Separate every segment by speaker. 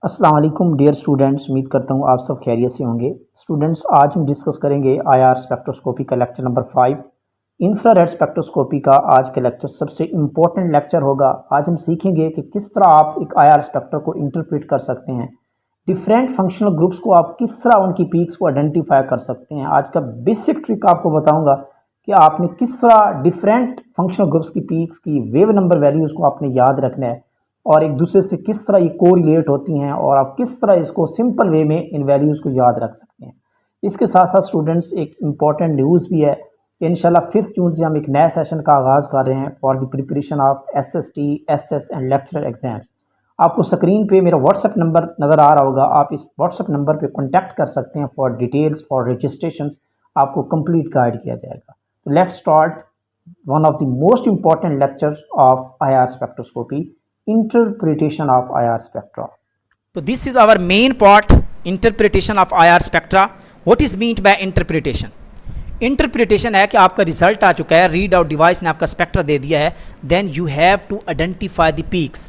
Speaker 1: अस्सलाम वालेकुम dear students, उम्मीद करता हूँ आप सब खैरियत से होंगे। स्टूडेंट्स, आज हम डिस्कस करेंगे आईआर स्पेक्ट्रोस्कोपी का लेक्चर नंबर 5। इंफ्रारेड स्पेक्ट्रोस्कोपी का आज का लेक्चर सबसे इम्पोर्टेंट लेक्चर होगा। आज हम सीखेंगे कि किस तरह आप एक आईआर स्पेक्ट्रा को इंटरप्रेट कर सकते हैं, डिफरेंट फंक्शनल ग्रुप्स को आप किस तरह उनकी पीक्स को आइडेंटिफाई कर सकते हैं। आज का बेसिक ट्रिक आपको बताऊँगा कि आपने किस तरह डिफरेंट फंक्शनल ग्रुप्स की पीक्स की वेव नंबर वैल्यूज़ को आपने याद रखना है और एक दूसरे से किस तरह ये कोरिलेट होती हैं और आप किस तरह इसको सिंपल वे में इन वैल्यूज़ को याद रख सकते हैं। इसके साथ साथ स्टूडेंट्स एक इम्पॉर्टेंट न्यूज़ भी है कि इंशाल्लाह 5 जून से हम एक नया सेशन का आगाज़ कर रहे हैं for the preparation of SST, SS and lecturer exams. आपको स्क्रीन पे मेरा व्हाट्सएप नंबर नज़र आ रहा होगा, आप इस व्हाट्सएप नंबर पे कॉन्टैक्ट कर सकते हैं फॉर डिटेल्स, फॉर रजिस्ट्रेशंस। आपको कंप्लीट गाइड किया जाएगा। तो let's start one of the most important lectures of IR spectroscopy, interpretation of IR spectra.
Speaker 2: So this is our main part, interpretation of IR spectra. What is meant by interpretation? Interpretation है कि आपका result आ चुका है, read out device ने आपका spectra दे दिया है, then you have to identify the peaks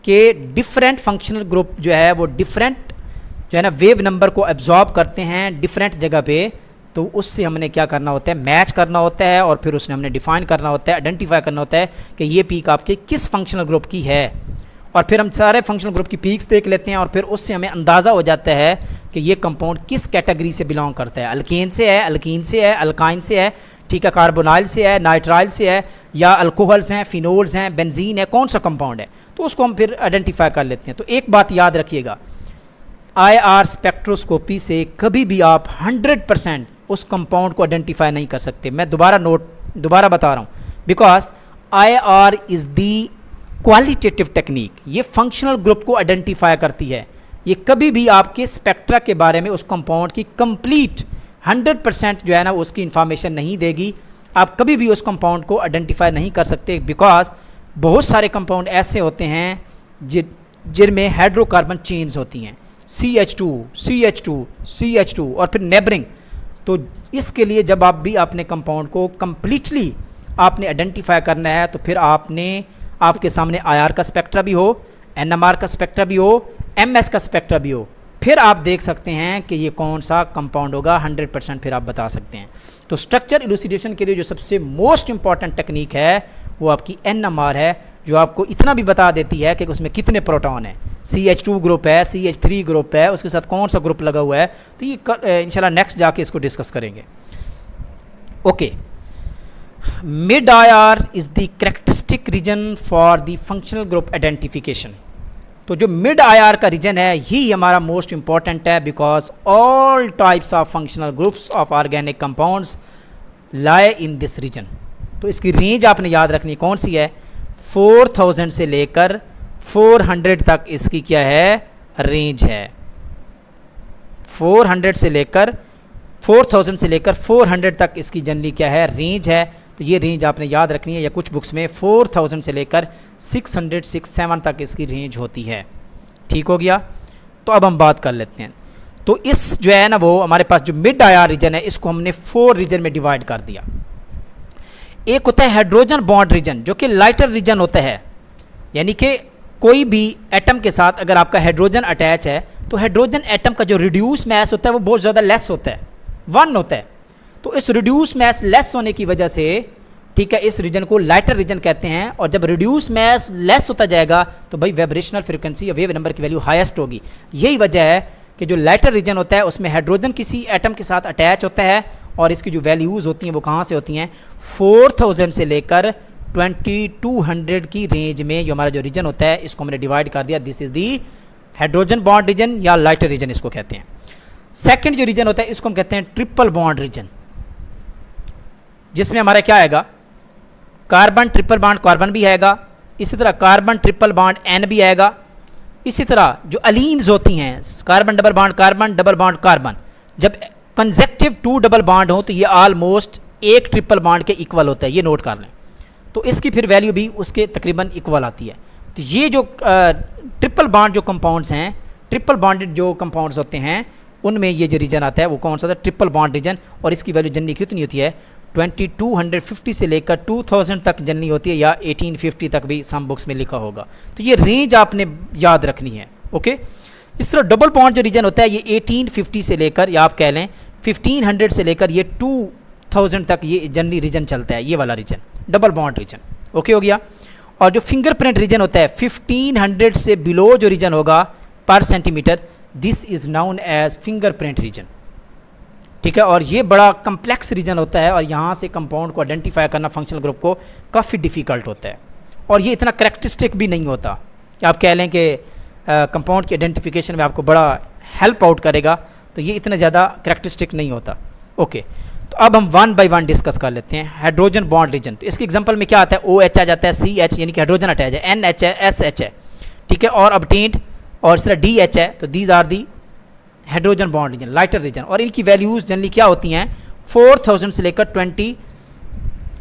Speaker 2: के डिफरेंट फंक्शनल ग्रुप जो है वो डिफरेंट जो है ना वेव नंबर को एब्जॉर्ब करते हैं डिफरेंट जगह पे। तो उससे हमने क्या करना होता है, मैच करना होता है और फिर उसने हमने डिफाइन करना होता है, आइडेंटिफाई करना होता है कि ये पीक आपके किस फंक्शनल ग्रुप की है। और फिर हम सारे फंक्शनल ग्रुप की पीक्स देख लेते हैं और फिर उससे हमें अंदाज़ा हो जाता है कि ये कंपाउंड किस कैटेगरी से बिलोंग करता है, अल्केन से है, अल्कीन से है, अल्काइन से है, ठीक है, कार्बोनाइल से है, नाइट्राइल से है, या अल्कोहल्स हैं, फिनोल्स हैं, बेंजीन है, कौन सा कंपाउंड है, तो उसको हम फिर आइडेंटिफाई कर लेते हैं। तो एक बात याद रखिएगा, आईआर स्पेक्ट्रोस्कोपी से कभी भी आप 100% उस कंपाउंड को आइडेंटिफाई नहीं कर सकते। मैं दोबारा बता रहा हूँ, because IR is the qualitative technique. ये फंक्शनल ग्रुप को आइडेंटिफाई करती है, ये कभी भी आपके स्पेक्ट्रा के बारे में उस कंपाउंड की कंप्लीट 100% जो है ना उसकी इंफॉर्मेशन नहीं देगी। आप कभी भी उस कंपाउंड को आइडेंटिफाई नहीं कर सकते, बिकॉज बहुत सारे कंपाउंड ऐसे होते हैं जिनमें हाइड्रोकार्बन चेन्स होती हैं, CH2, CH2, CH2 और फिर नेबरिंग। तो इसके लिए जब आप भी अपने कंपाउंड को कम्प्लीटली आपने आइडेंटिफाई करना है तो फिर आपके सामने आईआर का स्पेक्ट्रा भी हो, NMR का स्पेक्ट्रा भी हो, MS का स्पेक्ट्रा भी हो, फिर आप देख सकते हैं कि ये कौन सा कंपाउंड होगा। 100% फिर आप बता सकते हैं। तो स्ट्रक्चर इलूसिडेशन के लिए जो सबसे मोस्ट इंपॉर्टेंट टेक्निक है वो आपकी NMR है, जो आपको इतना भी बता देती है कि उसमें कितने प्रोटॉन हैं, CH2 ग्रुप है, CH3 ग्रुप है, उसके साथ कौन सा ग्रुप लगा हुआ है। तो ये इंशाल्लाह नेक्स्ट जाके इसको डिस्कस करेंगे। Okay, mid IR is the characteristic region for the functional group identification. तो जो मिड आईआर का रीजन है ही हमारा मोस्ट इंपॉर्टेंट है, because all types of functional groups of organic compounds lie in this region. तो इसकी रेंज आपने याद रखनी कौन सी है, 4000 से लेकर 400 तक इसकी क्या है, रेंज है। 4000 से लेकर 400 तक इसकी जनरली क्या है, रेंज है। तो ये रेंज आपने याद रखनी है, या कुछ बुक्स में 4000 से लेकर 607 तक इसकी रेंज होती है। ठीक हो गया। तो अब हम बात कर लेते हैं। तो इस जो है ना वो हमारे पास जो मिड आईआर रीजन है इसको हमने 4 रीजन में डिवाइड कर दिया। एक होता है हाइड्रोजन बॉन्ड रीजन, जो कि लाइटर रीजन होता है, यानी कि कोई भी एटम के साथ अगर आपका हाइड्रोजन अटैच है तो हाइड्रोजन एटम का जो रिड्यूस मैस होता है वो बहुत ज़्यादा लेस होता है, 1 होता है। तो इस रिड्यूस मैस लेस होने की वजह से, ठीक है, इस रीजन को लाइटर रीजन कहते हैं। और जब रिड्यूस मैस लेस होता जाएगा तो भाई वाइब्रेशनल फ्रीक्वेंसी या वेव नंबर की वैल्यू हाईएस्ट होगी। यही वजह है कि जो लाइटर रीजन होता है उसमें हाइड्रोजन किसी एटम के साथ अटैच होता है और इसकी जो वैल्यूज़ होती हैं वो कहाँ से होती हैं, 4000 से लेकर 2200 की रेंज में जो हमारा जो रीजन होता है इसको हमने डिवाइड कर दिया। This is the hydrogen bond region या लाइटर रीजन इसको कहते हैं। सेकंड जो रीजन होता है इसको हम कहते हैं ट्रिपल बॉन्ड रीजन, जिसमें हमारा क्या आएगा, कार्बन ट्रिपल बॉन्ड कार्बन भी आएगा, इसी तरह कार्बन ट्रिपल बॉन्ड N भी आएगा। इसी तरह जो अलीन्स होती हैं, कार्बन डबल बॉन्ड कार्बन, जब कंसेक्टिव 2 डबल बॉन्ड हो तो ये ऑलमोस्ट एक ट्रिपल बॉन्ड के इक्वल होता है, ये नोट कर लें। तो इसकी फिर वैल्यू भी उसके तकरीबन इक्वल आती है। तो ये जो ट्रिपल बॉन्ड जो कंपाउंड्स हैं, ट्रिपल बॉन्डेड जो कंपाउंड्स होते हैं उनमें ये जो रीजन आता है वो कौन सा था, ट्रिपल बॉन्ड रीजन। और इसकी वैल्यू जनरली कितनी होती है, 2250 से लेकर 2000 तक जनरली होती है, या 1850 तक भी सम बुक्स में लिखा होगा। तो ये रेंज आपने याद रखनी है। ओके, इस तरह डबल बॉन्ड जो रीजन होता है ये 1850 से लेकर, या आप कह लें 1500 से लेकर ये 2000 तक ये जनरली रीजन चलता है, ये वाला region double bond region. Okay हो गया। और जो फिंगरप्रिंट रीजन होता है 1500 से बिलो जो रीजन होगा पर centimetre, this is known as fingerprint region. ठीक है, और ये बड़ा कम्प्लेक्स रीजन होता है और यहाँ से कंपाउंड को आइडेंटिफाई करना फंक्शनल ग्रुप को काफ़ी डिफ़िकल्ट होता है, और ये इतना करेक्टरिस्टिक भी नहीं होता कि आप कह लें कि कंपाउंड की आइडेंटिफिकेशन में आपको बड़ा हेल्प आउट करेगा, तो ये इतना ज़्यादा करेक्टरिस्टिक नहीं होता। ओके, तो अब हम वन बाय वन डिस्कस कर लेते हैं हाइड्रोजन बॉन्ड रीजन। तो इसके एग्जांपल में क्या आता है, OH आ जाता है, CH यानी कि हाइड्रोजन अटैच है, NH है, SH है, ठीक है, और obtained, और इस तरह DH है, तो these are the hydrogen bond region, lighter region. और इनकी वैल्यूज़ जनरली क्या होती हैं, 4000 से लेकर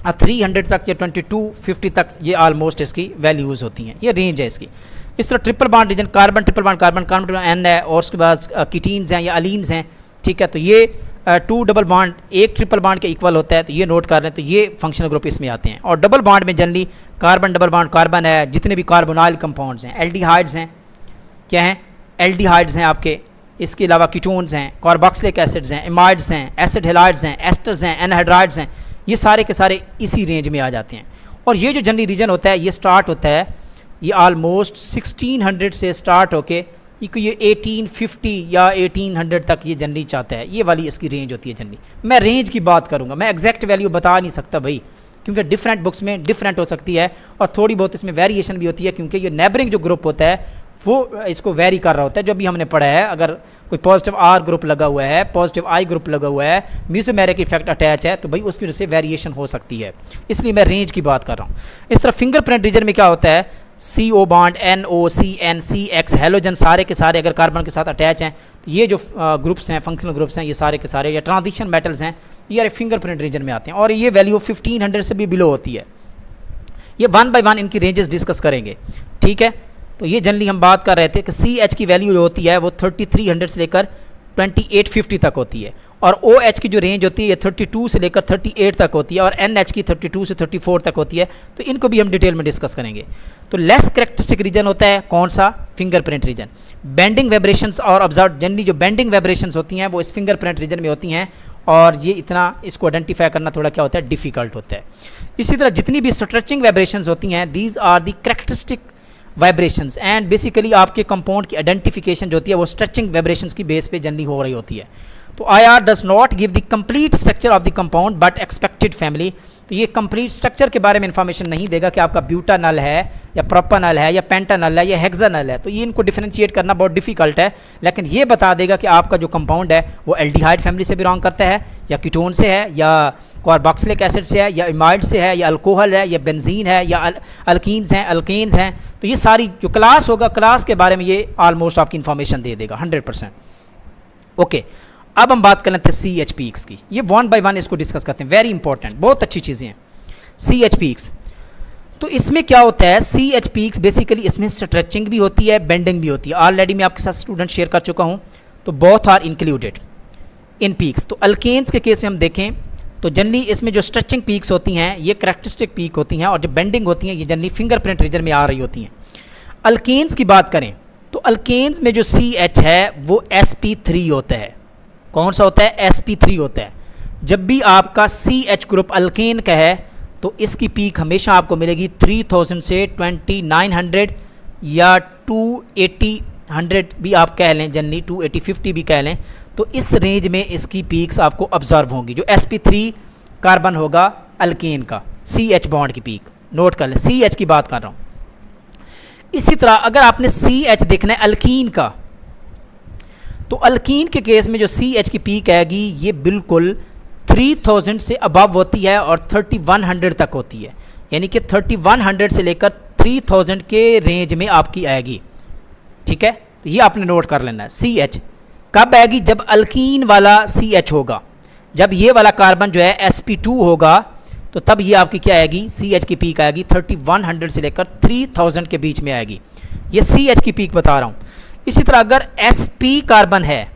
Speaker 2: 300 तक या 2250 तक ये ऑलमोस्ट इसकी वैल्यूज़ होती हैं, ये रेंज है इसकी। इस तरह triple bond region, carbon triple bond carbon carbon N है, और उसके बाद कीटीन्स हैं या अलीन्स हैं, ठीक है, तो ये 2 डबल बॉन्ड एक ट्रिपल बॉन्ड के इक्वल होता है, तो ये नोट कर लें, तो ये फंक्शनल ग्रुप इसमें आते हैं। और डबल बॉन्ड में generally carbon double bond carbon है, जितने भी कार्बोनाइल कंपाउंड्स हैं, एल्डिहाइड्स हैं, क्या हैं, एल्डिहाइड्स हैं आपके, इसके अलावा कीटोन्स हैं, कार्बोक्सिलिक एसिड्स हैं, एमाइड्स हैं, एसिड हेलाइड्स हैं, एस्टर्स हैं, एनहाइड्राइड्स हैं, ये सारे के सारे इसी रेंज में आ जाते हैं। और ये जो जनरली रीजन होता है ये स्टार्ट होता है, ये ऑलमोस्ट 1600 से स्टार्ट होके ये 1850 या 1800 तक ये जनरली चाहता है, ये वाली इसकी रेंज होती है जनरली। मैं रेंज की बात करूँगा, मैं एग्जैक्ट वैल्यू बता नहीं सकता भाई, क्योंकि डिफरेंट बुक्स में डिफरेंट हो सकती है, और थोड़ी बहुत इसमें वेरिएशन भी होती है, क्योंकि ये नेबरिंग जो ग्रुप होता है वो इसको वेरी कर रहा होता है। जो भी हमने पढ़ा है, अगर कोई पॉजिटिव R ग्रुप लगा हुआ है, पॉजिटिव I ग्रुप लगा हुआ है, म्यूसोमेरिक इफेक्ट अटैच है, तो भाई उसकी वजह से वेरिएशन हो सकती है, इसलिए मैं रेंज की बात कर रहा हूँ। इस तरह फिंगरप्रिंट रीजन में क्या होता है, CO bond, NO, CN, CX, halogen सारे के सारे अगर कार्बन के साथ अटैच हैं, तो ये जो ग्रुप्स हैं, फंक्शनल ग्रुप्स हैं, ये सारे के सारे, या ट्रांजिशन मेटल्स हैं, ये फिंगरप्रिंट रीजन में आते हैं, और ये वैल्यू 1500 से भी बिलो होती है। ये वन बाय वन इनकी रेंजेस डिस्कस करेंगे, ठीक है। तो ये जनरली हम बात कर रहे थे कि CH की वैल्यू जो होती है वो 3300 से लेकर 2850 तक होती है, और OH की जो रेंज होती है ये 32 से लेकर 38 तक होती है, और NH की 32 से 34 तक होती है, तो इनको भी हम डिटेल में डिस्कस करेंगे। तो लेस करेक्टरिस्टिक रीजन होता है कौन सा, फिंगरप्रिंट रीजन। बेंडिंग वाइब्रेशंस और ऑब्जर्व, जनरली जो बेंडिंग वाइब्रेशंस होती हैं वो इस फिंगरप्रिंट रीजन में होती हैं, और ये इतना इसको आइडेंटिफाई करना थोड़ा क्या होता है, डिफ़िकल्ट होता है। इसी तरह जितनी भी स्ट्रेचिंग वाइब्रेशंस होती हैं, these are the characteristic vibrations, and basically आपके कंपाउंड की आइडेंटिफिकेशन जो होती है वो स्ट्रेचिंग वाइब्रेशंस की बेस पे जनरली हो रही होती है। तो IR does not give the complete structure of the compound but expected family, तो ये कंप्लीट स्ट्रक्चर के बारे में इंफॉर्मेशन नहीं देगा कि आपका ब्यूटानल है या प्रोपानल है या पेंटानल है या हेक्सानल है, तो ये इनको डिफरेंशिएट करना बहुत डिफिकल्ट है, लेकिन ये बता देगा कि आपका जो कंपाउंड है वो एल्डिहाइड फैमिली से बिलोंग करता है, या कीटोन से है, या कार्बोक्सिलिक एसिड से है, या इमाइड से है, या अल्कोहल है, या बेंजीन है, या अल्कीन्स हैं, अल्केन्स हैं, तो ये सारी जो क्लास होगा, क्लास के बारे में ये ऑलमोस्ट आपकी इन्फॉर्मेशन दे देगा 100%। ओके, अब हम बात कर लेते हैं CH पीक्स की, ये वन बाय वन इसको डिस्कस करते हैं, वेरी इंपॉर्टेंट, बहुत अच्छी चीज़ें हैं। CH पीक्स, तो इसमें क्या होता है, CH पीक्स बेसिकली इसमें स्ट्रेचिंग भी होती है, बेंडिंग भी होती है, ऑलरेडी मैं आपके साथ स्टूडेंट शेयर कर चुका हूँ, तो both are included in peaks. तो अल्केन्स के केस में हम देखें तो जनरली इसमें जो स्ट्रेचिंग पीक्स होती हैं ये करेक्टरिस्टिक पीक होती हैं, और जो बेंडिंग होती हैं ये जनरली फिंगरप्रिंट रीजन में आ रही होती हैं। अल्केन्स की बात करें तो अल्केन्स में जो CH है वो sp3 होता है, कौन सा होता है, sp3 होता है। जब भी आपका CH ग्रुप अल्केन का है तो इसकी पीक हमेशा आपको मिलेगी 3000 से 2900 या 280 भी आप कह लें, जनरली 280-50 भी कह लें, तो इस रेंज में इसकी पीक्स आपको ऑब्जर्व होंगी। जो sp3 कार्बन होगा अल्केन का, CH बॉन्ड की पीक नोट कर लें, CH की बात कर रहा हूँ। इसी तरह अगर आपने CH देखना है अल्कीन का, तो अल्कीन के केस में जो CH की पीक आएगी ये बिल्कुल 3000 से अबव होती है और 3100 तक होती है, यानी कि 3100 से लेकर 3000 के रेंज में आपकी आएगी, ठीक है। तो ये आपने नोट कर लेना है। CH कब आएगी, जब अल्कीन वाला CH होगा, जब ये वाला कार्बन जो है sp2 होगा, तो तब ये आपकी क्या आएगी, CH की पीक आएगी 3100 से लेकर 3000 के बीच में आएगी। ये CH की पीक बता रहा हूँ। इसी तरह अगर sp कार्बन है,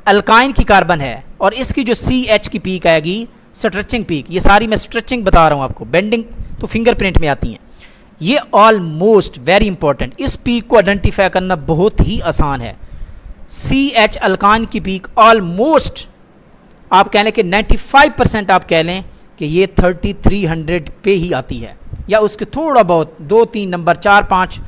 Speaker 2: अल्काइन की कार्बन है, और इसकी जो CH की पीक आएगी स्ट्रेचिंग पीक, ये सारी मैं स्ट्रेचिंग बता रहा हूँ आपको, बेंडिंग तो फिंगरप्रिंट में आती हैं, ये ऑलमोस्ट वेरी इंपॉर्टेंट। इस पीक को आइडेंटिफाई करना बहुत ही आसान है, CH अल्कान की पीक ऑलमोस्ट आप कह लें कि 95% आप कह लें कि ये 3300 पे ही आती है, या उसके थोड़ा बहुत 2-3 नंबर 4-5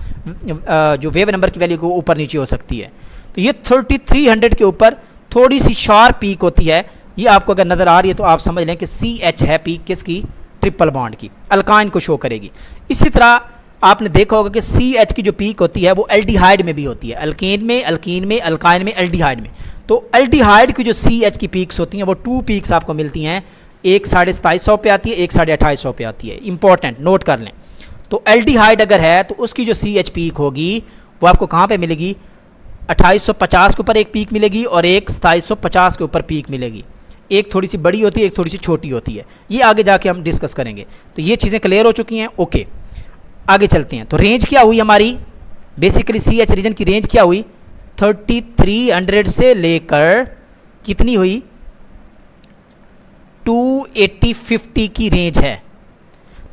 Speaker 2: जो वेव नंबर की वैल्यू को ऊपर नीचे हो सकती है। तो ये 3300 के ऊपर थोड़ी सी शार्प पीक होती है। ये आपको अगर नज़र आ रही है तो आप समझ लें कि CH है पीक किसकी, ट्रिपल बॉन्ड की, अल्काइन को शो करेगी। इसी तरह आपने देखा होगा कि CH की जो पीक होती है वो एल्डिहाइड में भी होती है, अल्केन में, अल्कीन में, अल्काइन में, एल्डिहाइड में। तो एल्डिहाइड की जो CH की पीक्स होती हैं वो 2 पीक्स आपको मिलती हैं, एक 2750 पे आती है, एक 2850 पे आती है। इंपॉर्टेंट नोट कर लें। तो एल्डिहाइड अगर है तो उसकी जो CH पीक होगी वो आपको कहाँ पे मिलेगी, 2850 के ऊपर एक पीक मिलेगी और एक 2750 के ऊपर पीक मिलेगी। एक थोड़ी सी बड़ी होती है, एक थोड़ी सी छोटी होती है। ये आगे जाके हम डिस्कस करेंगे। तो ये चीज़ें क्लियर हो चुकी हैं। ओके, आगे चलते हैं। तो रेंज क्या हुई हमारी, बेसिकली CH रीजन की रेंज क्या हुई, 3300 से लेकर कितनी हुई, 280-50 की रेंज है।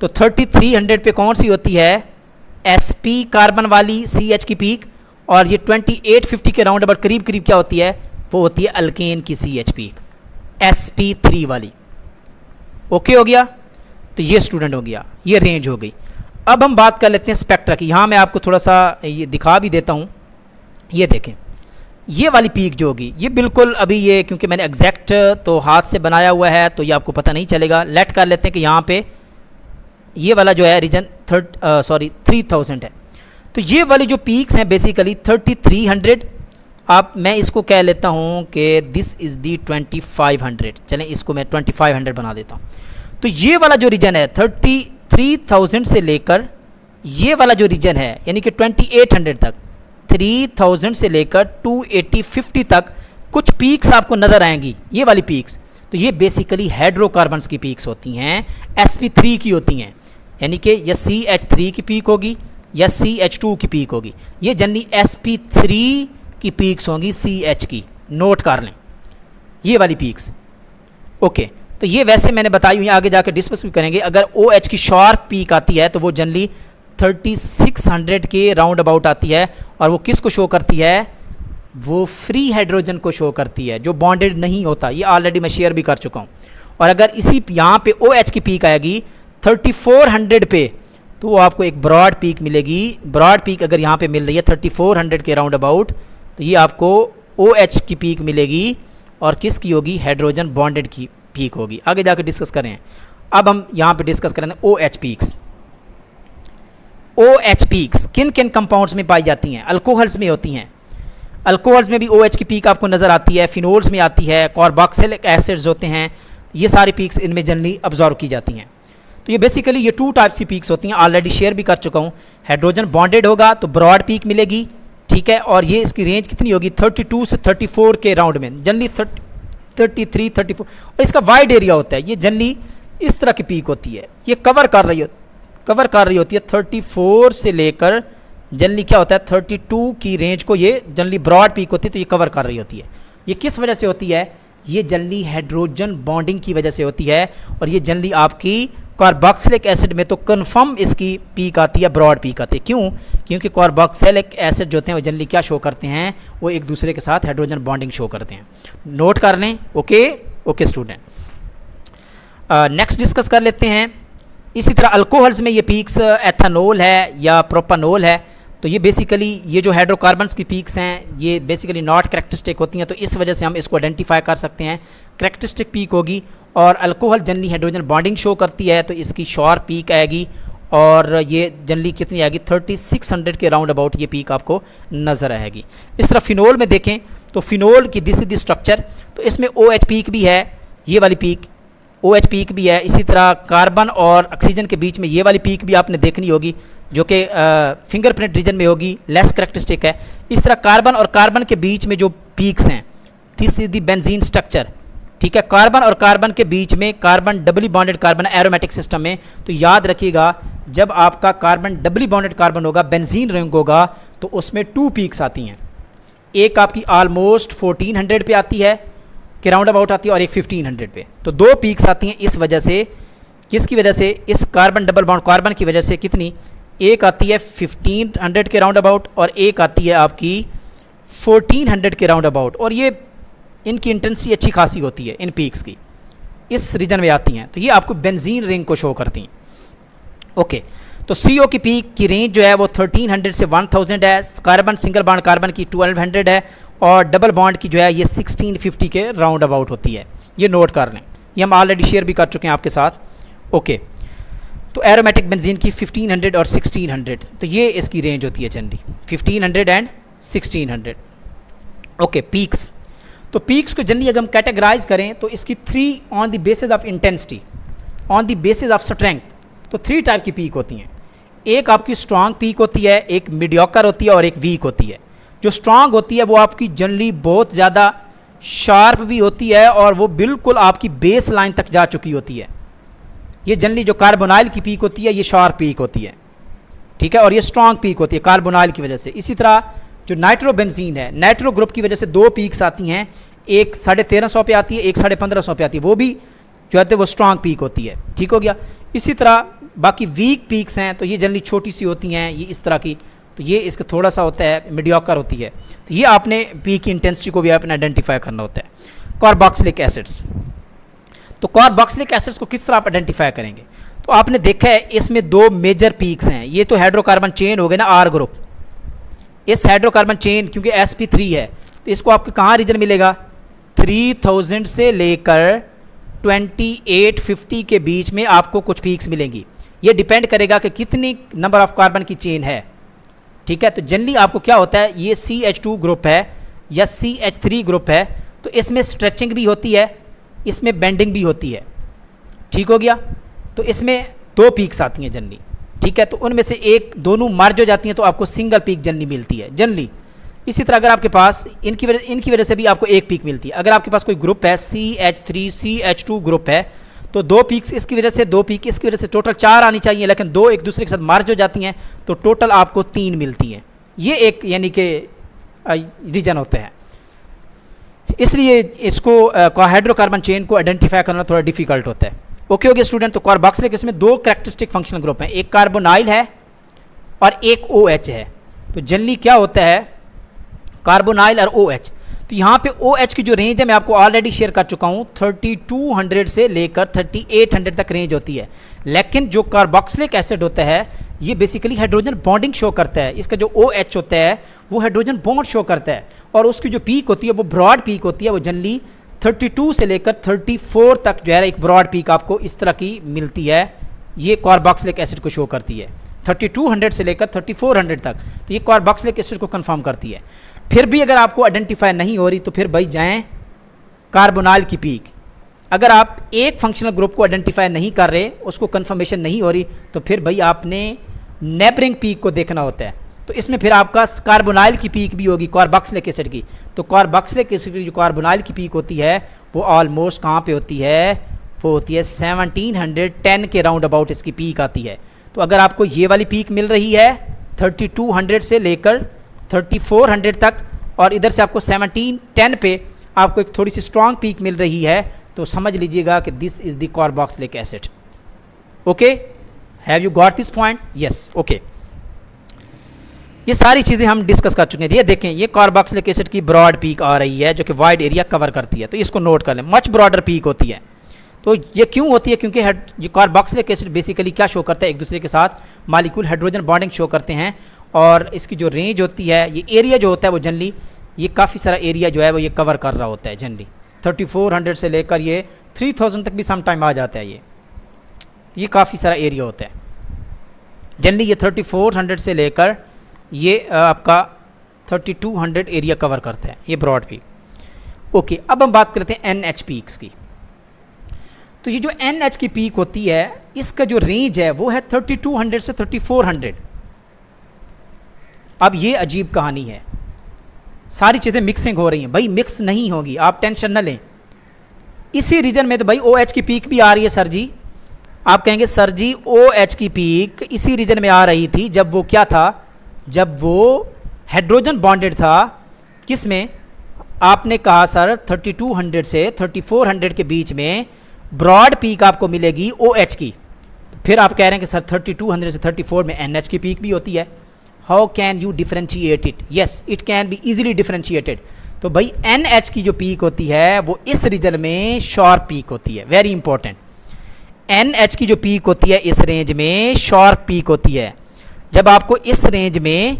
Speaker 2: तो 3300 पे कौन सी होती है, SP कार्बन वाली CH की पीक, और ये 2850 के राउंड अबाउट करीब करीब क्या होती है, वो होती है अल्केन की CH पीक, sp3 वाली। ओके हो गया। तो ये स्टूडेंट हो गया, ये रेंज हो गई। अब हम बात कर लेते हैं स्पेक्ट्रा की। यहाँ मैं आपको थोड़ा सा ये दिखा भी देता हूँ। ये देखें, ये वाली पीक जो होगी ये बिल्कुल अभी ये, क्योंकि मैंने एग्जैक्ट तो हाथ से बनाया हुआ है तो ये आपको पता नहीं चलेगा। लेट कर लेते हैं कि यहाँ पे ये वाला जो है रीजन 3000 है। तो ये वाली जो पीक्स हैं बेसिकली 3300, आप मैं इसको कह लेता हूँ कि दिस इज़ दी 2500। चलें इसको मैं 2500 बना देता हूँ। तो ये वाला जो रीजन है 33,000 से लेकर ये वाला जो रीजन है यानी कि 2800 तक, 3000 से लेकर 280-50 तक कुछ पीक्स आपको नज़र आएंगी, ये वाली पीक्स। तो ये बेसिकली हाइड्रोकार्बन्स की पीक्स होती हैं, sp3 की होती हैं, यानी कि या CH3 की पीक होगी या CH2 की पीक होगी। ये जनरली sp3 की पीक्स होंगी CH की, नोट कर लें ये वाली पीक्स। ओके, तो ये वैसे मैंने बताई हुई, आगे जाकर डिस्कस भी करेंगे। अगर OH की शार्प पीक आती है तो वो जनरली 3600 के राउंड अबाउट आती है, और वो किस को शो करती है, वो फ्री हाइड्रोजन को शो करती है जो बॉन्डेड नहीं होता। ये ऑलरेडी मैं शेयर भी कर चुका हूँ। और अगर इसी यहाँ पे OH की पीक आएगी 3400 पे, तो वो आपको एक ब्रॉड पीक मिलेगी। ब्रॉड पीक अगर यहाँ पे मिल रही है 3400 के राउंड अबाउट, तो ये आपको OH की पीक मिलेगी, और किसकी होगी, हाइड्रोजन बॉन्डेड की पीक होगी। आगे जाकर डिस्कस करें। अब हम यहाँ पे डिस्कस करेंगे OH पीक्स। OH पीक्स किन किन कंपाउंड्स में पाई जाती हैं, अल्कोहल्स में होती हैं। अल्कोहल्स में भी OH की पीक आपको नज़र आती है, फिनोल्स में आती है, कार्बोक्सिलिक एसिड्स होते हैं, ये सारी पीक्स इनमें जनरली ऑब्जर्व की जाती हैं। तो ये बेसिकली ये 2 टाइप्स की पीक्स होती हैं, ऑलरेडी शेयर भी कर चुका हूँ। हाइड्रोजन बॉन्डेड होगा तो ब्रॉड पीक मिलेगी, ठीक है, और ये इसकी रेंज कितनी होगी, 32 से 34 के राउंड में, जनरली 33, 34, और इसका वाइड एरिया होता है। ये जनरली इस तरह की पीक होती है, ये कवर कर रही होती है 34 से लेकर जनरली क्या होता है 32 की रेंज को, ये जनरली ब्रॉड पीक होती है, तो ये कवर कर रही होती है। ये किस वजह से होती है, ये जनरली हाइड्रोजन बॉन्डिंग की वजह से होती है, और ये जनरली आपकी कार्बोक्सिलिक एसिड में तो कन्फर्म इसकी पीक आती है, ब्रॉड पीक आती है। क्यों, क्योंकि कार्बोक्सिलिक एसिड जो होते हैं वो जनरली क्या शो करते हैं, वो एक दूसरे के साथ हाइड्रोजन बॉन्डिंग शो करते हैं। नोट कर लें। ओके स्टूडेंट, नेक्स्ट डिस्कस कर लेते हैं। इसी तरह अल्कोहल्स में ये पीक्स एथेनॉल है या प्रोपानॉल है, तो ये बेसिकली ये जो हाइड्रोकार्बन्स की पीक्स हैं ये बेसिकली नॉट कैरेक्टरिस्टिक होती हैं, तो इस वजह से हम इसको आइडेंटिफाई कर सकते हैं। कैरेक्टरिस्टिक पीक होगी, और alcohol generally hydrogen bonding show करती है, तो इसकी शार्प पीक आएगी, और ये जनरली कितनी आएगी 3600 के राउंड अबाउट ये पीक आपको नज़र आएगी। इस तरह फिनोल में देखें तो फिनोल की दिस इज द स्ट्रक्चर, तो इसमें OH पीक भी है, ये वाली पीक OH पीक भी है। इसी तरह कार्बन और ऑक्सीजन के बीच में ये वाली पीक भी आपने देखनी होगी, जो कि फिंगरप्रिंट रीजन में होगी, लेस कैरेक्टरिस्टिक है। इस तरह कार्बन और कार्बन के बीच में जो पीक्स हैं, this is the benzene structure, ठीक है। कार्बन और कार्बन के बीच में carbon doubly bonded carbon aromatic system में, तो याद रखिएगा जब आपका कार्बन डबली बॉन्डेड कार्बन होगा, बेंजीन रिंग होगा, तो उसमें 2 पीक्स आती हैं। एक आपकी ऑलमोस्ट 1400 पे आती है के राउंड अबाउट आती है, और एक 1500 पे, तो 2 पीक्स आती हैं। इस वजह से, किसकी वजह से, इस कार्बन डबल बॉन्ड कार्बन की वजह से कितनी, एक आती है 1500 के राउंड अबाउट, और एक आती है आपकी 1400 के राउंड अबाउट, और ये इनकी इंटेंसिटी अच्छी खासी होती है इन पीक्स की, इस रीजन में आती हैं, तो ये आपको बेंजीन रिंग को शो करती हैं। ओके, तो CO की पीक की रेंज जो है वो 1300 से 1000 है, कार्बन सिंगल बॉन्ड कार्बन की 1200 है, और डबल बॉन्ड की जो है ये 1650 के राउंड अबाउट होती है। ये नोट कर लें, ये हम ऑलरेडी शेयर भी कर चुके हैं आपके साथ। ओके, तो एरोमेटिक बेंजीन की 1500 और 1600, तो ये इसकी रेंज होती है जनरली 1500 एंड 1600। ओके, पीक्स, तो पीक्स को जनरली अगर हम कैटेगराइज करें तो इसकी 3 on the basis of intensity, on the basis of strength, तो 3 टाइप की पीक होती हैं। एक आपकी स्ट्रांग पीक होती है, एक मीडियोकर होती है और एक वीक होती है। जो स्ट्रांग होती है वो आपकी जनरली बहुत ज़्यादा शार्प भी होती है और वो बिल्कुल आपकी बेस लाइन तक जा चुकी होती है। ये जनरली जो कार्बोनाइल की पीक होती है ये शार्प पीक होती है, ठीक है, और ये स्ट्रांग पीक होती है कार्बोनाइल की वजह से। इसी तरह जो नाइट्रोबेंजीन है, नाइट्रो ग्रुप की वजह से 2 पीक्स आती हैं, एक 1350 पे आती है, एक 1550 पे आती है, वो भी जो है वो स्ट्रांग पीक होती है, ठीक हो गया। इसी तरह बाकी वीक पीक्स हैं तो ये जनरली छोटी सी होती हैं, ये इस तरह की, तो ये इसका थोड़ा सा होता है मीडियोकर होती है। तो ये आपने पीक की इंटेंसिटी को भी आपने आइडेंटिफाई करना होता है। कार्बोक्सिलिक एसिड्स, तो कार्बोक्सिलिक एसिड्स को किस तरह आप आइडेंटिफाई करेंगे, तो आपने देखा है इसमें 2 मेजर पीक्स हैं। ये तो हाइड्रोकार्बन चेन हो गए ना, R ग्रुप, इस हाइड्रोकार्बन चेन क्योंकि sp3 है तो इसको आपको कहाँ रीजन मिलेगा, 3000 से लेकर 2850 के बीच में आपको कुछ पीक्स मिलेंगी। ये डिपेंड करेगा कि कितनी नंबर ऑफ कार्बन की चेन है, ठीक है। तो जनरली आपको क्या होता है, ये CH2 ग्रुप है या CH3 ग्रुप है, तो इसमें स्ट्रेचिंग भी होती है, इसमें बेंडिंग भी होती है, ठीक हो गया। तो इसमें 2 पीक्स आती हैं जनरली, ठीक है। तो उनमें से एक दोनों मर्ज हो जाती हैं तो आपको सिंगल पीक जनरली मिलती है जनरली। इसी तरह अगर आपके पास इनकी वजह से भी आपको एक पीक मिलती है। अगर आपके पास कोई ग्रुप है CH3 CH2 ग्रुप है तो 2 पीक्स इसकी वजह से, 2 पीक इसकी वजह से, टोटल 4 आनी चाहिए, लेकिन 2 एक दूसरे के साथ मर्ज हो जाती हैं तो टोटल आपको 3 मिलती हैं। ये एक यानी कि रीजन होते हैं, इसलिए इसको हाइड्रोकार्बन चेन को आइडेंटिफाई करना थोड़ा डिफिकल्ट होता है। ओके हो गया स्टूडेंट। तो कार्बोक्सिलिक इसमें 2 कैरेक्टरिस्टिक फंक्शनल ग्रुप हैं, एक कार्बोनाइल है और एक OH है। तो जनरली क्या होता है कार्बोनाइल और OH, तो यहाँ पे OH की जो रेंज है मैं आपको ऑलरेडी शेयर कर चुका हूँ, 3200 से लेकर 3800 तक रेंज होती है। लेकिन जो कार्बोक्सिलिक एसिड होता है ये बेसिकली हाइड्रोजन बॉन्डिंग शो करता है। इसका जो OH होता है वो हाइड्रोजन बॉन्ड शो करता है और उसकी जो पीक होती है वो ब्रॉड पीक होती है। वो जनरली 32 से लेकर 34 तक जो है एक ब्रॉड पीक आपको इस तरह की मिलती है, ये कार्बोक्सिलिक एसिड को शो करती है 3200 से लेकर 3400 तक। तो ये कार्बोक्सिलिक एसिड को कंफर्म करती है। फिर भी अगर आपको आइडेंटिफाई नहीं हो रही तो फिर भाई जाएं कार्बोनाइल की पीक। अगर आप एक फंक्शनल ग्रुप को आइडेंटिफाई नहीं कर रहे, उसको कंफर्मेशन नहीं हो रही, तो फिर भाई आपने नेबरिंग पीक को देखना होता है। तो इसमें फिर आपका कार्बोनाइल की पीक भी होगी कार्बोक्सिलिक एसिड की। तो कार्बोक्सिलिक एसिड की जो कार्बोनाइल की पीक होती है वो ऑलमोस्ट कहाँ पे होती है, वो होती है 1710 के राउंड अबाउट इसकी पीक आती है। तो अगर आपको ये वाली पीक मिल रही है 3200 से लेकर 3400 तक और इधर से आपको 1710 पे आपको एक थोड़ी सी स्ट्रॉन्ग पीक मिल रही है, तो समझ लीजिएगा कि this is the carboxylic acid. Okay, have you got this point? Yes, okay. ये सारी चीज़ें हम डिस्कस कर चुके हैं। ये देखें, ये कार्बोक्सिलिक एसिड की ब्रॉड पीक आ रही है जो कि वाइड एरिया कवर करती है, तो इसको नोट कर लें, मच ब्रॉडर पीक होती है। तो ये क्यों होती है? क्योंकि ये कार्बोक्सिलिक एसिड बेसिकली क्या शो करता है, एक दूसरे के साथ मॉलिक्यूल हाइड्रोजन बॉन्डिंग शो करते हैं और इसकी जो रेंज होती है, ये एरिया जो होता है वो जनरली ये काफ़ी सारा एरिया जो है वो ये कवर कर रहा होता है। जनरली 3400 से लेकर ये 3000 तक भी सम टाइम आ जाता है। ये काफ़ी सारा एरिया होता है। जनरली ये 3400 से लेकर ये आपका 3200 एरिया कवर करता है, ये ब्रॉड पीक। ओके, अब हम बात करते हैं NH पीक्स की। तो ये जो NH की पीक होती है इसका जो रेंज है वो है 3200 से 3400। अब ये अजीब कहानी है, सारी चीज़ें मिक्सिंग हो रही हैं। भाई मिक्स नहीं होगी, आप टेंशन न लें। इसी रीजन में तो भाई OH की पीक भी आ रही है सर जी। आप कहेंगे सर जी OH की पीक इसी रीजन में आ रही थी जब वो क्या था, जब वो हाइड्रोजन बॉन्डेड था। किस में? आपने कहा सर 3200 से 3400 के बीच में ब्रॉड पीक आपको मिलेगी OH की। फिर आप कह रहे हैं कि सर 3200 से 34 में NH की पीक भी होती है। How can you differentiate it? Yes, it can be easily differentiated. तो भाई NH की जो पीक होती है वो इस रीजन में शार्प पीक होती है, वेरी इंपॉर्टेंट। NH की जो पीक होती है इस रेंज में शार्प पीक होती है। जब आपको इस रेंज में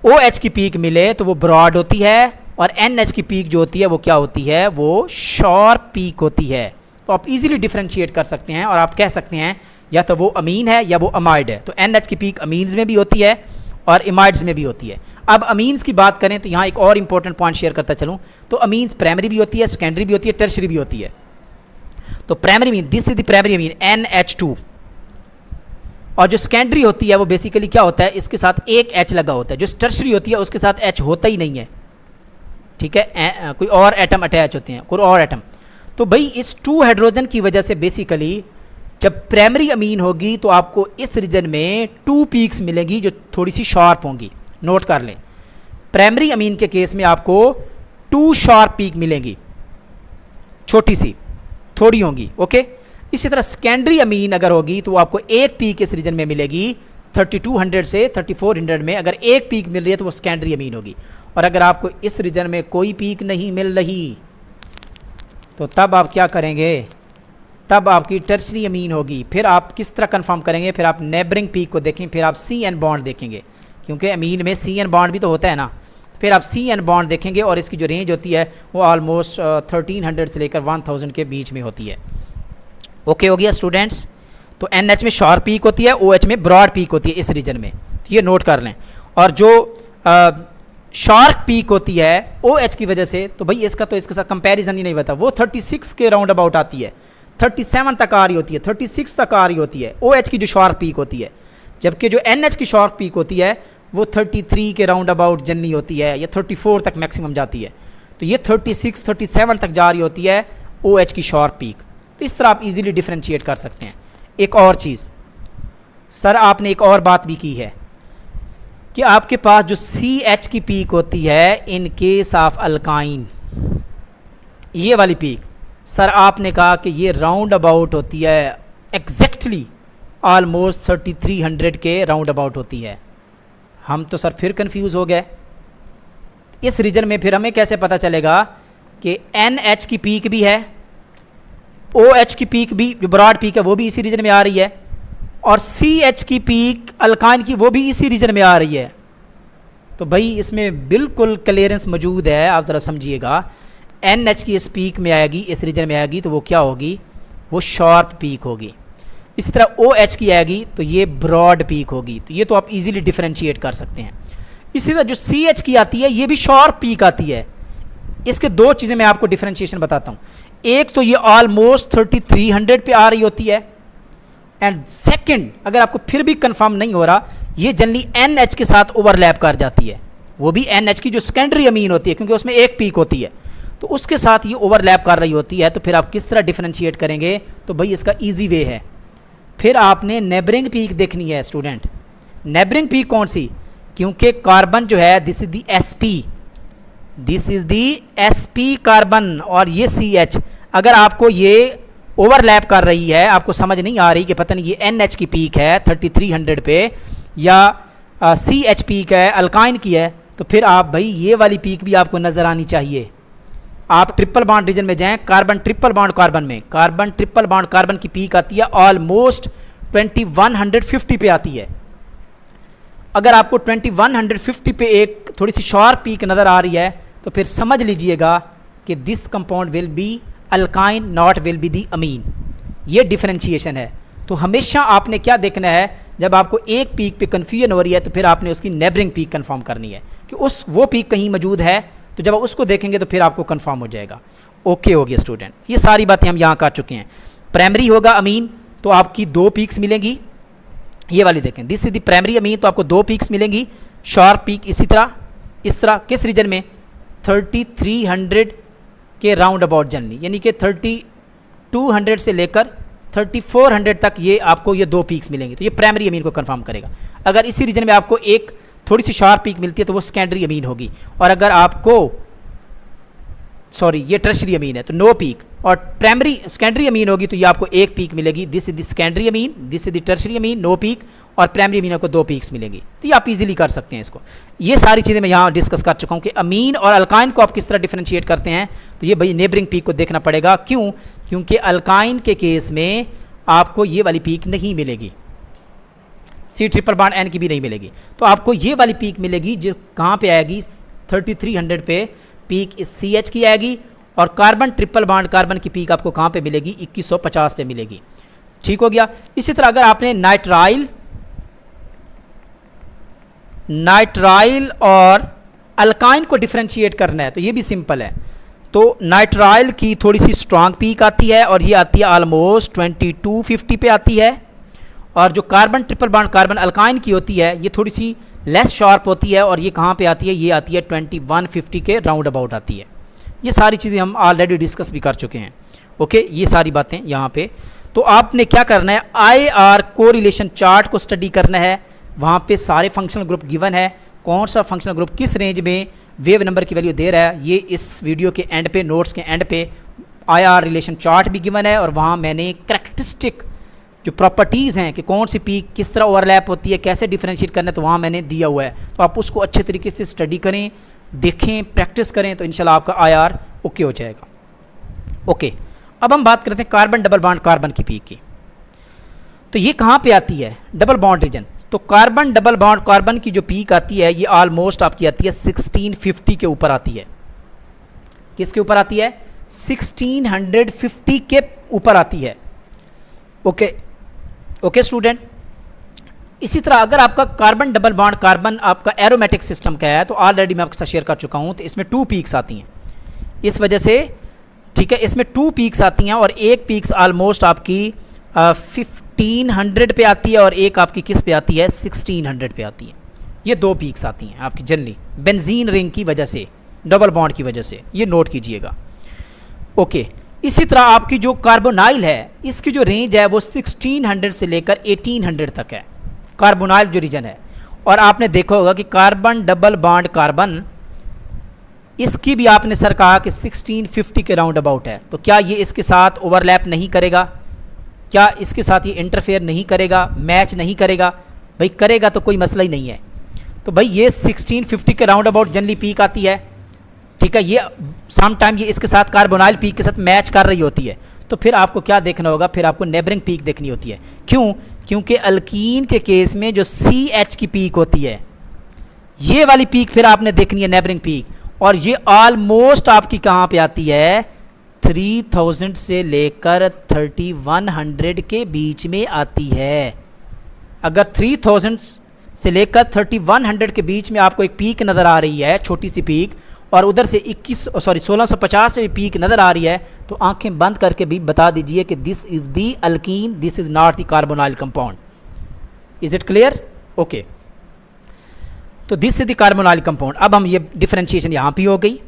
Speaker 2: OH की पीक मिले तो वो ब्रॉड होती है, और NH की पीक जो होती है वो क्या होती है, वो शार्प पीक होती है। तो आप इजीली डिफरेंशिएट कर सकते हैं और आप कह सकते हैं या तो वो अमीन है या वो अमाइड है। तो NH की पीक अमीन्स में भी होती है और इमाइड्स में भी होती है। अब अमीन्स की बात करें तो यहाँ एक और इंपॉर्टेंट पॉइंट शेयर करता चलूँ, तो अमीन्स प्राइमरी भी होती है, सेकेंडरी भी होती है, टर्शरी भी होती है। तो primary mean, this is the primary Amin NH2, और जो सेकेंडरी होती है वो बेसिकली क्या होता है, इसके साथ एक H लगा होता है। जो टर्शरी होती है उसके साथ H होता ही नहीं है, ठीक है, कोई और एटम अटैच होते हैं, कोई और एटम। तो भाई इस 2 हाइड्रोजन की वजह से बेसिकली जब प्राइमरी अमीन होगी तो आपको इस रीजन में 2 पीक्स मिलेंगी जो थोड़ी सी शार्प होंगी। नोट कर लें, प्राइमरी अमीन के केस में आपको 2 शार्प पीक मिलेंगी, छोटी सी थोड़ी होंगी, ओके। इसी तरह सेकेंडरी अमीन अगर होगी तो आपको एक पीक इस रीजन में मिलेगी 3200 से 3400 में। अगर एक पीक मिल रही है तो वो सेकेंडरी अमीन होगी, और अगर आपको इस रीजन में कोई पीक नहीं मिल रही तो तब आप क्या करेंगे, तब आपकी टर्शरी अमीन होगी। फिर आप किस तरह कंफर्म करेंगे, फिर आप नेबरिंग पीक को देखें, फिर आप CN बॉन्ड देखेंगे, क्योंकि अमीन में CN बॉन्ड भी तो होता है ना। फिर आप CN बॉन्ड देखेंगे और इसकी जो रेंज होती है वो ऑलमोस्ट 1300 से लेकर 1000 के बीच में होती है। ओके हो गया स्टूडेंट्स। तो NH में शार्प पीक होती है, OH में ब्रॉड पीक होती है इस रीजन में, तो ये नोट कर लें। और जो शार्प पीक होती है OH की वजह से, तो भाई इसका तो इसके साथ कंपैरिजन ही नहीं बता, वो 36 के राउंड अबाउट आती है, 37 तक आ रही होती है, 36 तक आ रही होती है OH की जो शार्प पीक होती है। जबकि जो NH की शार्प पीक होती है वो 33 के राउंड अबाउट जननी होती है, या 34 तक मैक्सिमम जाती है। तो ये 36 37 तक जा रही होती है OH की शार्प पीक। तो इस तरह आप इजीली डिफरेंशिएट कर सकते हैं। एक और चीज़ सर, आपने एक और बात भी की है कि आपके पास जो CH की पीक होती है इन केस ऑफ अल्काइन, ये वाली पीक सर आपने कहा कि ये राउंड अबाउट होती है एग्जैक्टली ऑलमोस्ट 3300 के राउंड अबाउट होती है। हम तो सर फिर कंफ्यूज हो गए इस रीजन में। फिर हमें कैसे पता चलेगा कि NH की पीक भी है, OH की पीक भी, जो ब्रॉड पीक है वो भी इसी रीजन में आ रही है, और CH की पीक अल्काइन की वो भी इसी रीजन में आ रही है। तो भाई इसमें बिल्कुल क्लियरेंस मौजूद है, आप ज़रा समझिएगा। NH की इस पीक में आएगी, इस रीजन में आएगी, तो वो क्या होगी, वो शार्प पीक होगी। इसी तरह OH की आएगी तो ये ब्रॉड पीक होगी। तो ये तो आप इजीली डिफरेंशिएट कर सकते हैं। इसी तरह जो CH की आती है ये भी शार्प पीक आती है। इसके 2 चीज़ें मैं आपको डिफरेंशिएशन बताता हूँ। एक तो ये ऑलमोस्ट 3300 पे आ रही होती है, एंड सेकंड अगर आपको फिर भी कंफर्म नहीं हो रहा, ये जनरली NH के साथ ओवरलैप कर जाती है। वो भी NH की जो सेकेंडरी अमीन होती है, क्योंकि उसमें एक पीक होती है, तो उसके साथ ये ओवरलैप कर रही होती है। तो फिर आप किस तरह डिफरेंशिएट करेंगे, तो भाई इसका ईजी वे है, फिर आपने नेबरिंग पीक देखनी है स्टूडेंट। नेबरिंग पीक कौन सी, क्योंकि कार्बन जो है this is the SP, this is the SP carbon, और ये CH अगर आपको ये ओवरलैप कर रही है, आपको समझ नहीं आ रही कि पता नहीं ये NH की पीक है 3300 पे या CH पीक है अल्काइन की है, तो फिर आप भाई ये वाली पीक भी आपको नज़र आनी चाहिए। आप ट्रिपल बॉन्ड रीजन में जाएं, कार्बन ट्रिपल बॉन्ड कार्बन में, कार्बन ट्रिपल बॉन्ड कार्बन की पीक आती है ऑलमोस्ट 2150 पे आती है। अगर आपको 2150 पे एक थोड़ी सी शार्प पीक नज़र आ रही है तो फिर समझ लीजिएगा कि this compound will be alkyne, not will be the amine. ये डिफरेंशिएशन है। तो हमेशा आपने क्या देखना है, जब आपको एक पीक पे कन्फ्यूजन हो रही है तो फिर आपने उसकी नेबरिंग पीक कंफर्म करनी है कि वो पीक कहीं मौजूद है, तो जब आप उसको देखेंगे तो फिर आपको कंफर्म हो जाएगा। ओके हो गया स्टूडेंट, ये सारी बातें हम यहाँ कर चुके हैं। प्राइमरी होगा अमीन तो आपकी 2 पीक्स मिलेंगी, ये वाली देखें, this is the primary amine, तो आपको 2 पीक्स मिलेंगी, शार्प पीक इसी तरह, इस तरह, किस रीजन में 3300 के राउंड अबाउट जनरली, यानी कि 3200 से लेकर 3400 तक ये आपको ये 2 पीक्स मिलेंगी। तो ये प्राइमरी अमीन को कंफर्म करेगा। अगर इसी रीजन में आपको एक थोड़ी सी शार्प पीक मिलती है तो वो सेकेंडरी अमीन होगी, और अगर आपको ये टर्शरी अमीन है तो नो पीक, और प्राइमरी सेकेंडरी अमीन होगी तो ये आपको एक पीक मिलेगी, this is the secondary amine, this is the tertiary amine, no peak, और प्राइमरी अमीन आपको 2 पीक्स मिलेंगी। तो ये आप इजीली कर सकते हैं इसको। ये सारी चीज़ें मैं यहाँ डिस्कस कर चुका हूँ कि अमीन और अल्काइन को आप किस तरह डिफरेंशिएट करते हैं। तो ये भाई नेबरिंग पीक को देखना पड़ेगा। क्यों? क्योंकि अल्काइन के केस में आपको ये वाली पीक नहीं मिलेगी, C ट्रिपल बॉन्ड N की भी नहीं मिलेगी। तो आपको ये वाली पीक मिलेगी जो कहाँ पे आएगी, 3300 पे पीक इस CH की आएगी, और कार्बन ट्रिपल बॉन्ड कार्बन की पीक आपको कहाँ पे मिलेगी, 2150 पे मिलेगी। ठीक हो गया। इसी तरह अगर आपने नाइट्राइल और अल्काइन को डिफरेंशिएट करना है तो ये भी सिंपल है। तो नाइट्राइल की थोड़ी सी स्ट्रांग पीक आती है और ये आती है ऑलमोस्ट 2250 पे आती है, और जो carbon triple bond carbon alkyne की होती है ये थोड़ी सी लेस शार्प होती है, और ये कहाँ पे आती है, ये आती है 2150 के राउंड अबाउट आती है। ये सारी चीज़ें हम ऑलरेडी डिस्कस भी कर चुके हैं। ओके, ये सारी बातें यहाँ पे। तो आपने क्या करना है, IR कोरिलेशन चार्ट को स्टडी करना है। वहाँ पे सारे फंक्शनल ग्रुप गिवन है, कौन सा फंक्शनल ग्रुप किस रेंज में वेव नंबर की वैल्यू दे रहा है, ये इस वीडियो के एंड पे, नोट्स के एंड पे IR रिलेशन चार्ट भी गिवन है, और वहाँ मैंने करैक्टरिस्टिक जो प्रॉपर्टीज़ हैं कि कौन सी पीक किस तरह ओवरलैप होती है, कैसे डिफरेंशिएट करना है, तो वहाँ मैंने दिया हुआ है। तो आप उसको अच्छे तरीके से स्टडी करें, देखें, प्रैक्टिस करें, तो इंशाल्लाह आपका IR ओके हो जाएगा। ओके, अब हम बात करते हैं कार्बन डबल बॉन्ड कार्बन की पीक की। तो ये कहाँ पे आती है, डबल बॉन्ड रीजन। तो कार्बन डबल बॉन्ड कार्बन की जो पीक आती है ये ऑलमोस्ट आपकी आती है 1650 के ऊपर आती है। किसके ऊपर आती है, 1650 के ऊपर आती है। Okay okay student. इसी तरह अगर आपका कार्बन डबल बॉन्ड कार्बन आपका एरोमेटिक सिस्टम का है, तो ऑलरेडी मैं आपके साथ शेयर कर चुका हूँ, तो इसमें 2 पीक्स आती हैं इस वजह से। ठीक है, इसमें 2 पीक्स आती हैं, और एक पीक्स ऑलमोस्ट आपकी 1500 पे आती है, और एक आपकी किस पे आती है, 1600 पे आती है। ये 2 पीक्स आती हैं आपकी जनरली बेंजीन रिंग की वजह से, डबल बॉन्ड की वजह से, ये नोट कीजिएगा। ओके, इसी तरह आपकी जो कार्बोनाइल है इसकी जो रेंज है वो 1600 से लेकर 1800 तक है, कार्बोनाइल जो रीजन है। और आपने देखा होगा कि कार्बन डबल बॉन्ड कार्बन, इसकी भी आपने सर कहा कि 1650 के राउंड अबाउट है। तो क्या ये इसके साथ ओवरलैप नहीं करेगा, क्या इसके साथ ये इंटरफेयर नहीं करेगा, मैच नहीं करेगा? भाई करेगा तो कोई मसला ही नहीं है। तो भाई ये 1650 के राउंड अबाउट जनरली पीक आती है। ठीक है, ये सम टाइम ये इसके साथ कार्बोनाइल पीक के साथ मैच कर रही होती है। तो फिर आपको क्या देखना होगा, फिर आपको नेबरिंग पीक देखनी होती है। क्यों? क्योंकि अल्कीन के केस में जो CH की पीक होती है, ये वाली पीक फिर आपने देखनी है, नेबरिंग पीक, और ये ऑलमोस्ट आपकी कहाँ पे आती है, 3000 से लेकर 3100 के बीच में आती है। अगर 3000 से लेकर 3100 के बीच में आपको एक पीक नज़र आ रही है, छोटी सी पीक, और उधर से 1650 में पीक नज़र आ रही है, तो आंखें बंद करके भी बता दीजिए कि this is the alkene, this is not the carbonyl compound. Is it clear? Okay, तो this is the carbonyl compound. अब हम ये डिफरेंशिएशन यहाँ पे हो गई।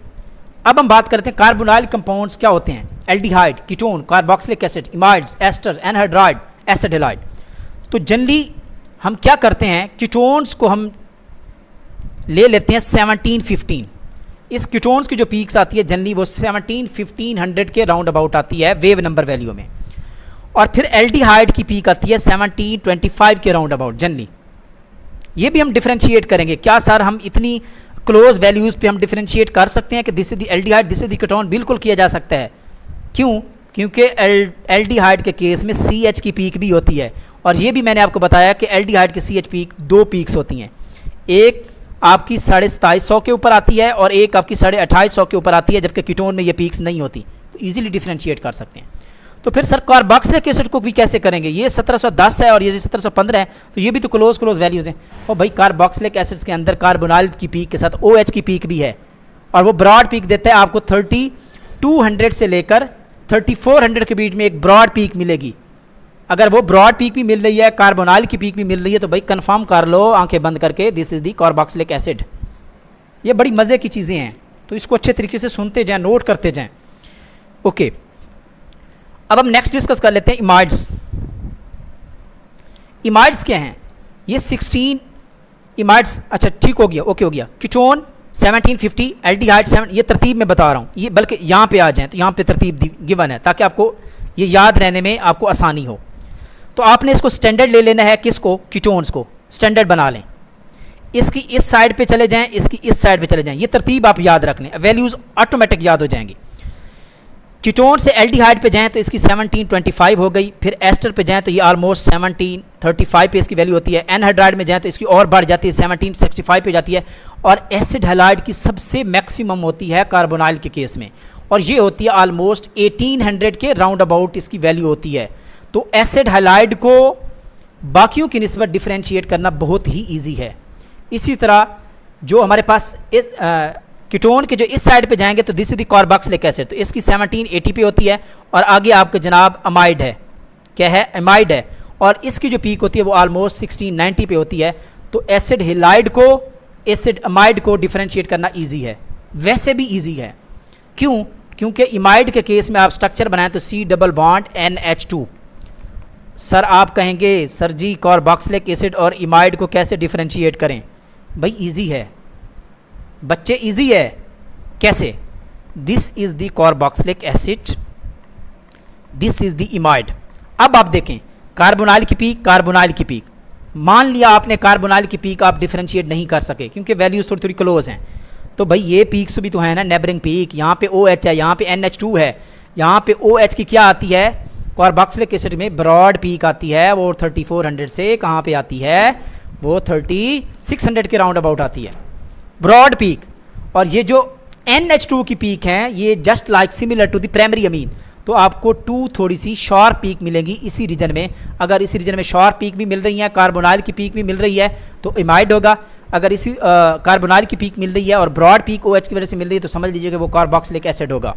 Speaker 2: अब हम बात करते हैं कार्बोनाइल कंपाउंड्स क्या होते हैं। Aldehyde, ketone, carboxylic acid, imides, ester, anhydride, acid halide. तो जनरली हम क्या करते हैं, कीटोन्स को हम ले लेते हैं 1715। इस कीटोन्स की जो पीक्स आती है जनरली वो 1700 के राउंड अबाउट आती है वेव नंबर वैल्यू में, और फिर एल्डिहाइड की पीक आती है 1725 के राउंड अबाउट जनरली। ये भी हम डिफरेंशिएट करेंगे। क्या सर हम इतनी क्लोज वैल्यूज़ पे हम डिफरेंशिएट कर सकते हैं कि this is the aldehyde, this is the ketone? बिल्कुल किया जा सकता है। क्यों? क्योंकि एल्डिहाइड के केस में CH की पीक भी होती है, और ये भी मैंने आपको बताया कि एल्डिहाइड की CH पीक 2 पीक्स होती हैं। एक आपकी 2750 के ऊपर आती है, और एक आपकी 2850 के ऊपर आती है, जबकि कीटोन में ये पीक्स नहीं होती। तो ईजिली डिफरेंशिएट कर सकते हैं। तो फिर सर कार्बोक्सिलिक एसिड को भी कैसे करेंगे? ये 1710 है और ये 1715 है, तो ये भी तो क्लोज वैल्यूज़ हैं। और भाई कार्बोक्सिलिक एसिड्स के अंदर कार्बोनाइल की पीक के साथ OH की पीक भी है, और वो ब्रॉड पीक देता है आपको 3200 से लेकर 3400 के बीच में एक ब्रॉड पीक मिलेगी। अगर वो ब्रॉड पीक भी मिल रही है, कार्बोनाइल की पीक भी मिल रही है, तो भाई कंफर्म कर लो आंखें बंद करके, this is the carboxylic acid. ये बड़ी मज़े की चीज़ें हैं, तो इसको अच्छे तरीके से सुनते जाएं, नोट करते जाएं। ओके, अब हम नेक्स्ट डिस्कस कर लेते हैं इमाइड्स। इमाइड्स क्या हैं? ये 16 इमाइड्स, अच्छा ठीक हो गया, ओके हो गया। कीटोन 1750, एल्डिहाइड 7, ये तरतीब में बता रहा हूँ, ये बल्कि यहाँ पे आ जाएं तो यहाँ पे तरतीब गिवन है ताकि आपको ये याद रहने में आपको आसानी हो। तो आपने इसको स्टैंडर्ड ले लेना है, किसको, कीटोन्स को स्टैंडर्ड बना लें। इसकी इस साइड पे चले जाएं, इसकी इस साइड पे चले जाएं, ये तरतीब आप याद रख लें, वैल्यूज़ ऑटोमेटिक याद हो जाएंगी। कीटोन से एल्डिहाइड पे जाएं तो इसकी 1725 हो गई, फिर एस्टर पे जाएं तो ये ऑलमोस्ट 1735 पे इसकी वैल्यू होती है, एनहाइड्राइड में जाएं तो इसकी और बढ़ जाती है, 1765 पे जाती है, और एसिड हैलाइड की सबसे मैक्सिमम होती है कार्बोनाइल के केस में, और ये होती है ऑलमोस्ट 1800 के राउंड अबाउट इसकी वैल्यू होती है। तो एसिड हैलाइड को बाकियों की निस्बत डिफ्रेंशिएट करना बहुत ही ईजी है। इसी तरह जो हमारे पास इस कीटोन के जो इस साइड पे जाएंगे तो this is the carboxylic acid, तो इसकी 1780 पे होती है, और आगे आपके जनाब अमाइड है, क्या है, अमाइड है, और इसकी जो पीक होती है वो ऑलमोस्ट 1690 पे होती है। तो एसिड हैलाइड को एसिड अमाइड को डिफरेंशिएट करना इजी है, वैसे भी इजी है। क्यों? क्योंकि इमाइड के केस में आप स्ट्रक्चर बनाएं तो C double bond NH2। Sir आप कहेंगे सर जी कार्बोक्सिलिक एसिड और इमाइड को कैसे डिफरेंशिएट करें? भाई इजी है बच्चे, इजी है। कैसे? This is the carboxylic acid, this is the imide. अब आप देखें कार्बोनाइल की पीक, कार्बोनाइल की पीक, मान लिया आपने कार्बोनाइल की पीक आप डिफरेंशिएट नहीं कर सके क्योंकि वैल्यूज थोड़ी थोड़ी क्लोज हैं, तो भाई ये पीक्स भी तो है ना, नेबरिंग पीक, यहाँ पे OH है, यहाँ पे NH2 है, यहाँ पे OH की क्या आती है, कार्बोक्सिलिक एसिड में ब्रॉड पीक आती है, वो 3400 से कहाँ पे आती है, वो 3600 के राउंड अबाउट आती है ब्रॉड पीक। और ये जो NH2 की पीक हैं ये just like similar to the primary amine, तो आपको 2 थोड़ी सी शार्प पीक मिलेंगी इसी रीजन में। अगर इसी रीजन में शार्प पीक भी मिल रही है, कार्बोनाइल की पीक भी मिल रही है तो इमाइड होगा। अगर इसी कार्बोनाइल की पीक मिल रही है और ब्रॉड पीक OH की वजह से मिल रही है तो समझ लीजिए कि वो कार्बोक्सिलिक एसिड होगा।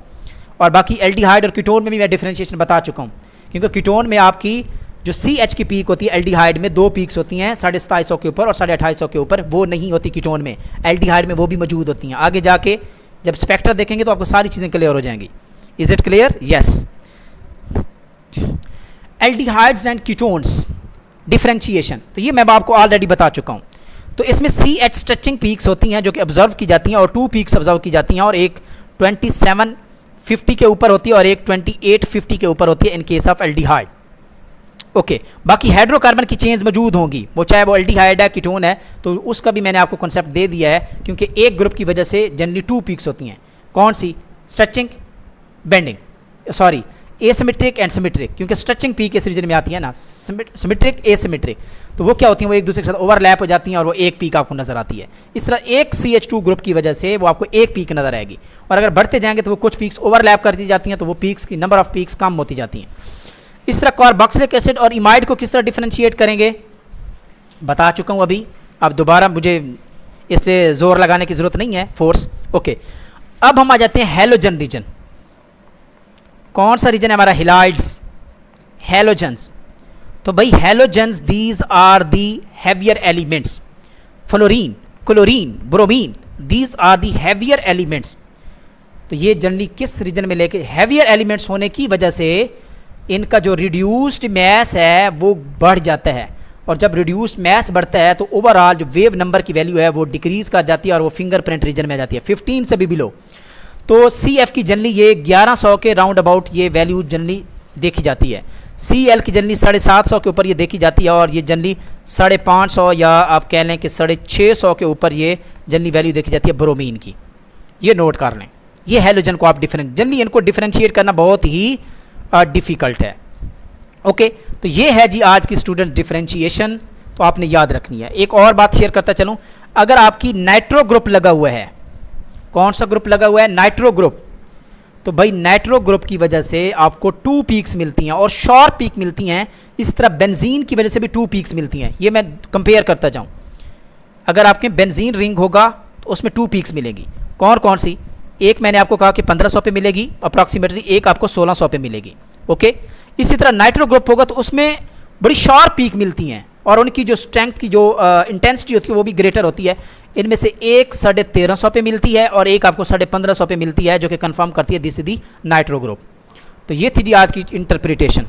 Speaker 2: और बाकी एल्डिहाइड और कीटोन में भी मैं डिफरेंशिएशन बता चुका हूँ, क्योंकि कीटोन में आपकी जो CH की पीक होती है, एल्डिहाइड में 2 पीक्स होती हैं, 2750 के ऊपर और 2850 के ऊपर, वो नहीं होती कीटोन में, एल्डिहाइड में वो भी मौजूद होती हैं। आगे जाके जब स्पेक्ट्रा देखेंगे तो आपको सारी चीज़ें क्लियर हो जाएंगी। Is it clear? Yes. Aldehydes and ketones differentiation, तो ये मैं आपको ऑलरेडी बता चुका हूँ। तो इसमें CH स्ट्रेचिंग पीक्स होती हैं जो कि ऑब्जर्व की जाती हैं, और 2 पीक्स ऑब्जर्व की जाती हैं, और एक 2750 के ऊपर होती है और एक 2850 के ऊपर होती है in case of aldehyde. Okay बाकी हाइड्रोकार्बन की चेंज मौजूद होंगी, वो चाहे वो एल्डिहाइड है, कीटोन है, तो उसका भी मैंने आपको कॉन्सेप्ट दे दिया है, क्योंकि एक ग्रुप की वजह से जनरली 2 पीक्स होती हैं। कौन सी? Stretching, bending, sorry asymmetric and symmetric, क्योंकि स्ट्रेचिंग पीक इस रीजन में आती है ना, सिमेट्रिक एसिमेट्रिक, तो वो क्या होती हैं, वो एक दूसरे के साथ ओवरलैप हो जाती हैं और वो एक पीक आपको नजर आती है। इस तरह एक CH2 ग्रुप की वजह से वो आपको एक पीक नजर आएगी, और अगर बढ़ते जाएंगे तो वो कुछ पीक्स ओवरलैप कर दी जाती हैं, तो वो पीक्स की नंबर ऑफ पीक्स कम होती जाती हैं। इस तरह कार्बोक्सिलिक एसिड और इमाइड को किस तरह डिफरेंशिएट करेंगे बता चुका हूँ अभी, अब दोबारा मुझे इस पर जोर लगाने की जरूरत नहीं है, फोर्स। ओके अब हम आ जाते हैं हैलोजन रीजन। कौन सा रीजन है हमारा? Halides, halogens. तो भाई halogens these are the heavier elements, fluorine, chlorine, bromine, these are the heavier elements. तो ये जनरली किस रीजन में लेके, हैवियर एलिमेंट्स होने की वजह से इनका जो रिड्यूस्ड मैस है वो बढ़ जाता है, और जब रिड्यूस्ड मैस बढ़ता है तो ओवरऑल जो वेव नंबर की वैल्यू है वो डिक्रीज कर जाती है और वो फिंगरप्रिंट रीजन में आ जाती है 15 से भी बिलो। तो CF की जनरली ये 1100 के राउंड अबाउट ये वैल्यू जनरली देखी जाती है, CL की जनरली 750 के ऊपर ये देखी जाती है, और ये जनरली 550 या आप कह लें कि 650 के ऊपर ये जनरली वैल्यू देखी जाती है ब्रोमीन की। ये नोट कर लें, ये हैलोजन को आप जनरली इनको डिफरेंशिएट करना बहुत ही डिफ़िकल्ट है। ओके तो ये है जी आज की स्टूडेंट डिफरेंशिएशन, तो आपने याद रखनी है। एक और बात शेयर करता चलूँ, अगर आपकी नाइट्रो ग्रुप लगा हुआ है, कौन सा ग्रुप लगा हुआ है? Nitro group. तो भाई नाइट्रो ग्रुप की वजह से आपको 2 पीक्स मिलती हैं और शार्प पीक मिलती हैं। इस तरह बेंजीन की वजह से भी 2 पीक्स मिलती हैं। ये मैं कंपेयर करता जाऊँ, अगर आपके बेंजीन रिंग होगा तो उसमें 2 पीक्स मिलेगी। कौन कौन सी? एक मैंने आपको कहा कि 1500 पे मिलेगी अप्रॉक्सीमेटली, एक आपको 1600 पे मिलेगी। ओके इसी तरह नाइट्रो ग्रुप होगा तो उसमें बड़ी शार्प पीक मिलती हैं और उनकी जो स्ट्रेंथ की जो इंटेंसिटी होती है वो भी ग्रेटर होती है। इनमें से एक 1350 पे मिलती है और एक आपको 1550 पे मिलती है, जो कि कंफर्म करती है this is the nitro group. तो ये थी जी आज की इंटरप्रिटेशन।